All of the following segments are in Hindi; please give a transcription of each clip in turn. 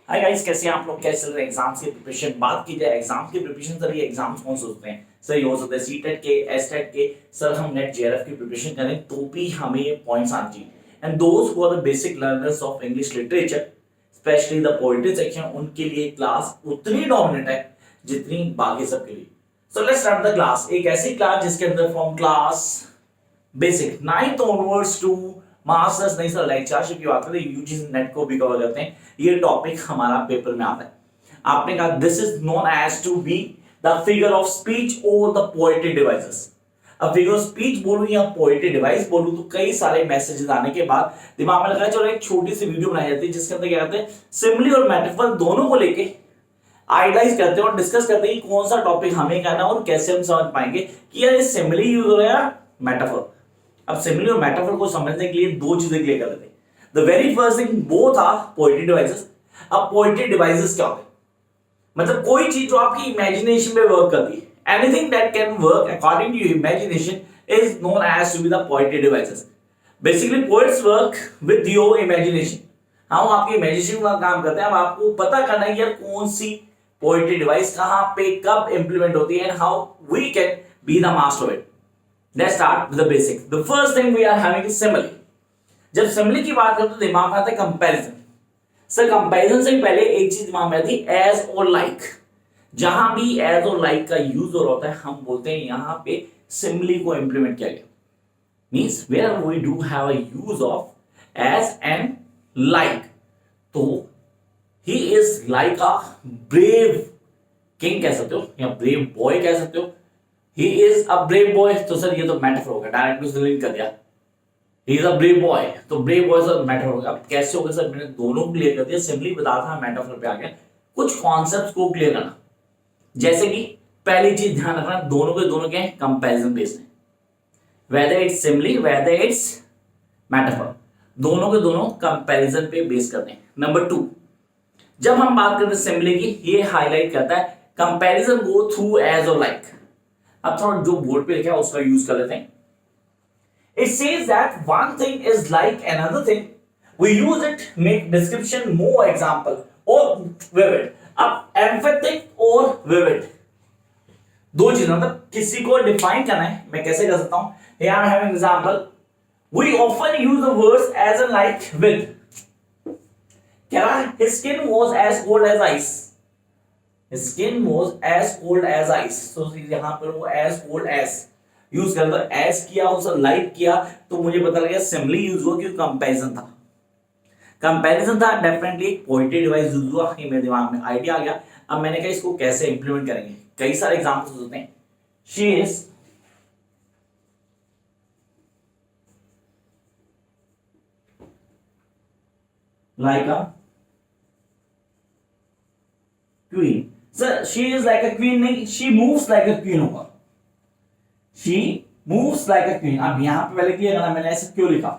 हाय गाइस, कैसे हैं आप लोग? कैसे चल रहे हैं एग्जाम्स की प्रिपरेशन? बात की जाए एग्जाम्स की प्रिपरेशन, सर ये एग्जाम्स कौन से होते हैं? सर ये हो सकते हैं सीटेट के, एसटेट के। सर हम नेट जेआरएफ की प्रिपरेशन करें तो भी हमें ये पॉइंट्स आने चाहिए। And those who are the basic learners of English literature, specially the poetry section, उनके लिए क्लास उतनी डोमिनेट है जितनी बाकी सबके लिए। So let's start the class. एक ऐसी क्लास जिसके अंदर from class basic 9th onwards to masters, नहीं सर लेक्चरशिप की बात करें, यूजीसी नेट को भी कवर करते हैं। ये टॉपिक हमारा पेपर में आता है। आपने कहा this is known as to be the figure of speech और द पोएट्री डिवाइसेस। अब फिगर ऑफ स्पीच बोलूं या पोएट्री डिवाइस बोलूं तो कई सारे मैसेजेस आने के बाद दिमाग में लगा चलो एक छोटी सी वीडियो बनाई जाती है जिसके अंदर क्या करते हैं, सिमिली और मेटाफर दोनों को लेके आइडियालाइज करते हैं और डिस्कस करते हैं कि कौन सा टॉपिक हमें करना है और कैसे हम समझ पाएंगे कि यार ये सिमिली यूज हो रहा है या मेटाफर। अब सिमिली और मेटाफर को समझने के लिए दो चीजें क्लियर कर लेते हैं। The very first thing both are poetry devices. अब पोएट्री डिवाइसेस क्या होते हैं? मतलब कोई चीज जो आपकी इमेजिनेशन पे वर्क करती है, anything that can work according to your imagination is known as to be the poetry devices. Basically poets work with your imagination. हम आपकी इमेजिनेशन का काम करते हैं। अब आपको पता करना है यार कौन सी पोएट्री डिवाइस कहां पे कब इंप्लीमेंट होती है and how we can be the master of it. Let's start with the basic. The first thing we are having is simile. जब सिमिली की बात करते तो दिमाग में आता है कंपैरिजन। सर कंपैरिजन से पहले एक चीज दिमाग में आती है एज और लाइक। जहां भी एज और लाइक का यूज हो रहा होता है हम बोलते हैं यहां पे सिमिली को इंप्लीमेंट किया गया। Means where we do have a use of as and like. तो he is like a brave king कह सकते हो या ब्रेव बॉय कह सकते हो। He is a brave boy, तो सर ये तो मेटाफर होगा, डायरेक्ट उसने लिंक कर दिया। He is a brave boy, तो brave boy सर मेटाफर होगा। अब कैसे होगा सर? मैंने दोनों क्लियर कर दिया, सिंपली बता था मेटाफर पे आ गया। कुछ कॉन्सेप्ट्स को क्लियर करना, जैसे कि पहली चीज ध्यान रखना, दोनों के दोनों के कंपैरिजन बेस्ड है, whether it's simile whether it's metaphor, दोनों के दोनों कंपैरिजन पे बेस करते हैं। नंबर 2, जब हम बात करते हैं सिमिली की, ये हाईलाइट करता है कंपैरिजन गो थ्रू एज और लाइक। अब थोड़ा जो बोर्ड पे लिखा है उसका यूज कर लेते हैं। It says that one thing is like another thing. We use it make description more example or vivid. अब emphatic और vivid दो चीजें, मतलब किसी को डिफाइन करना है मैं कैसे कर सकता हूं? Here I have an example. We often use the words as and like with. क्या his skin was as cold as ice. Skin was as cold as ice. तो यहां पर वो as cold as यूज कर, as किया उसे लाइक किया तो मुझे पता लगा सिमिली यूज हुआ क्योंकि कंपैरिजन था डेफिनेटली एक पोएट्री डिवाइस यूज हुआ। ये मेरे दिमाग में आइडिया आ गया। अब मैंने कहा इसको कैसे इंप्लीमेंट करेंगे, कई सारे एग्जांपल्स होते हैं। She is like a queen. Sir she is like a queen नहीं, she moves like a queen होगा। She moves like a queen. अब यहां पे पहले क्लियर करना मैंने ऐसे क्यों लिखा,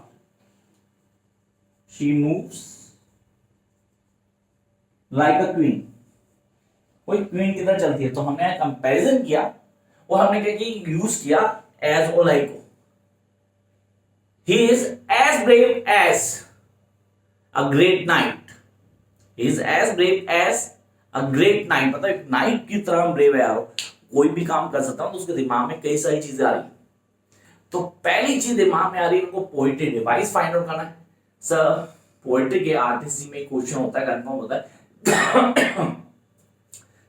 she moves like a queen. कोई क्वीन किधर चलती है, तो हमने कंपैरिजन किया और हमने क्या किया, यूज किया एज और लाइक को। He is as brave as a great knight. He is as brave as a great knight, मतलब एक नाइट की तरह ब्रेव है यार। कोई भी काम कर सकता हूं तो उसके दिमाग में कई सारी चीजें आ रही। तो पहली चीज दिमाग में आ रही है उनको पोएट्री डिवाइस फाइंड आउट करना है। सर पोएट्री के आरटीसी में क्वेश्चन होता है, कंफर्म होता है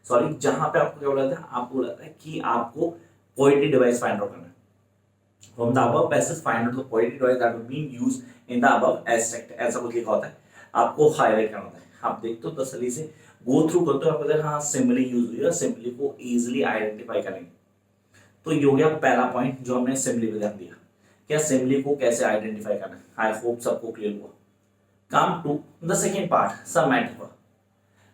सॉरी, जहां पे आपको क्या बोला था, आपको बोला था कि आपको पोएट्री डिवाइस फाइंड आउट करना है। From the above passage find out the poetry device that will be used in the above abstract, ऐसा कुछ लिखा होता है, आपको हाईलाइट करना होता है। आप देखते हो तसल्ली से गो थ्रू करते हो, आपको देखा हाँ सिमिली यूज हुई है, सिमिली को इजीली आइडेंटिफाई करेंगे। तो ये हो गया पहला पॉइंट जो हमने सिमिली पे ध्यान दिया, क्या सिमिली को कैसे आइडेंटिफाई करना है। आई होप सबको क्लियर हुआ। Come to the second part, some metaphor.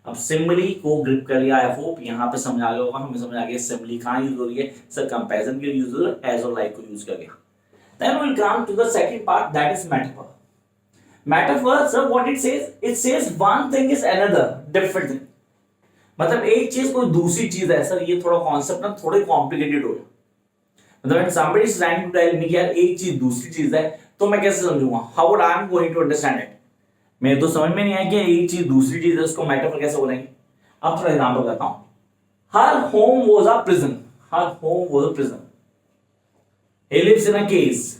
अब सिमिली को ग्रिप कर लिया, आई होप यहां पे समझ आ गया होगा, हमें समझ आ गया सिमिली कहां यूज हो रही है। सर कंपैरिजन के लिए यूज हो रहा है, एज और लाइक को यूज कर गया। Then we will come to the second part that is metaphor. Metaphor sir what it says one thing is another different thing। मतलब एक चीज कोई दूसरी चीज है। सर ये थोड़ा कॉन्सेप्ट ना थोड़े कॉम्प्लिकेटेड हो गया। मतलब when somebody is trying to tell me कि यार एक चीज दूसरी चीज है तो मैं कैसे समझूंगा, how would I am going to understand it. मेरे तो समझ में नहीं आया कि एक चीज दूसरी चीज है उसको मेटाफर कैसे बोलेंगे। अब थोड़ा एग्जांपल देता हूं। Her home was a prison, her home was a prison, he lives in a cage,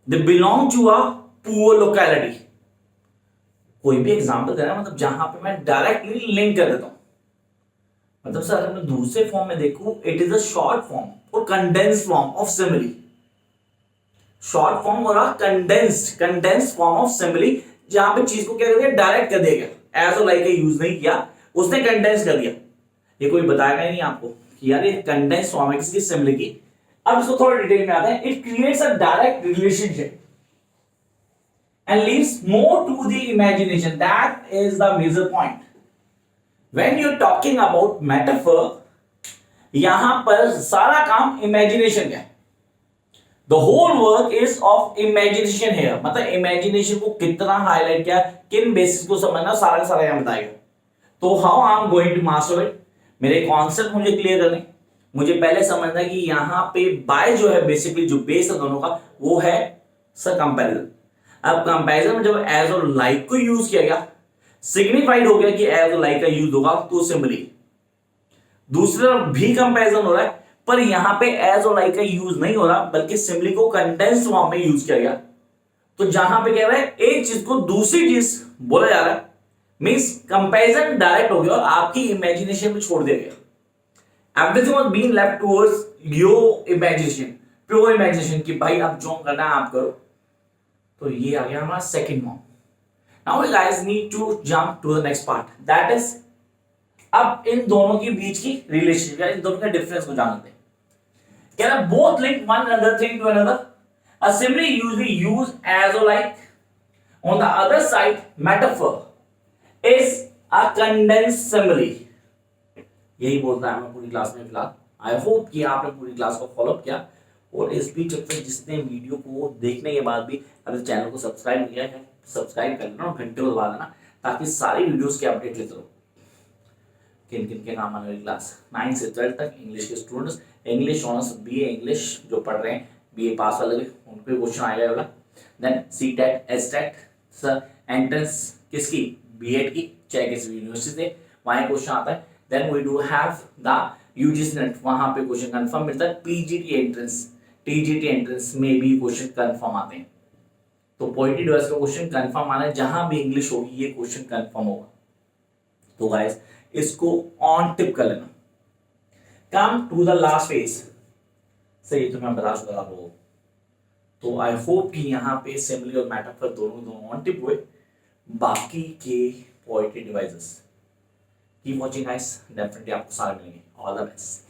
they belong to a poor locality. कोई भी एग्जांपल देना मतलब जहां पे मैं डायरेक्टली लिंक कर देता हूं। मतलब सर अगर मैं दूसरे फॉर्म में देखूं, it is a short form और condensed form of simile. Short form और कंडेंस्ड फॉर्म ऑफ सिमिली, जहां पे चीज को क्या कर दिया, डायरेक्ट कर दिया गया, एज और लाइक का यूज नहीं किया, उसने कंडेंस कर दिया। ये कोई बताएगा ही नहीं आपको कि यार ये कंडेंस फॉर्म है किसी सिमिली की। अब इसको थोड़ा डिटेल में आते हैं। It creates a direct relationship and leaves more to the imagination. That is the major point. When you're talking about metaphor, यहां पर सारा काम इमेजिनेशन का है। The whole work is of imagination here. मतलब इमेजिनेशन को कितना हाईलाइट किया, किन बेसिस को समझना, सारा का सारा यहां बताएगा। तो how I am going to master it, मेरे कॉन्सेप्ट मुझे क्लियर करने, मुझे पहले समझना कि यहां पे बाय जो है बेसिकली जो बेस है दोनों का वो है सर कंपैरिजन। अब कंपैरिजन में जब एज और लाइक को यूज किया गया, सिग्निफाइड हो गया कि एज और लाइक का यूज होगा तो सिंपली दूसरा भी कंपैरिजन हो रहा है, पर यहां पे एज और लाइक का यूज नहीं हो रहा बल्कि सिंपली को कंडेंस्ड फॉर्म में यूज किया गया। तो जहां पे क्या है, एक चीज को दूसरी चीज बोला जा रहा है, मींस कंपैरिजन डायरेक्ट हो गया और आपकी इमेजिनेशन में छोड़ दिया गया। Everything was being left towards your imagination, pure imagination की भाई अब जो करना है आप करो। तो ये आ गया हमारा second form. Now we guys need to jump to the next part, that is अब इन दोनों के बीच की रिलेशनशिप या इन दोनों के डिफरेंस को जानते हैं। क्या ना, both link one another thing to another, a simile usually used as or like, on the other side metaphor is a condensed simile। यही बोलता है मैं पूरी क्लास में फिलहाल। आई होप कि आपने पूरी क्लास को फॉलो किया और इस बीच जिसने वीडियो को देखने के बाद भी अगर चैनल को सब्सक्राइब नहीं किया है सब्सक्राइब कर लेना और घंटे को दबा देना ताकि सारी वीडियोस के अपडेट लेते रहो। किन किन के नाम आने वाली क्लास 9 से 12 तक इंग्लिश के students, English honours BA English जो पढ़ रहे हैं, बीए पास वाले भी उनको क्वेश्चन आएगा वाला। Then CTET STET sir entrance किसकी, बीएड की, चाहे किसी यूनिवर्सिटी से वहां क्वेश्चन आता है। Then we do have the UGC NET, वहां पे क्वेश्चन कंफर्म मिलता है। पीजीटी एंट्रेंस, टीजीटी एंट्रेंस में भी क्वेश्चन कंफर्म आते हैं। तो पोएट्री डिवाइस का क्वेश्चन कंफर्म आना है, जहां भी इंग्लिश होगी ये क्वेश्चन कंफर्म होगा। तो गाइस इसको ऑन टिप कर लेना। Come to the last phase, सही तो मैं बता चुका आपको। तो आई होप कि यहाँ पे सिमिली और मेटाफर दोनों ऑन टिप हुए। बाकी के poetry devices keep watching guys, definitely आपको सारे मिलेंगे। All the best.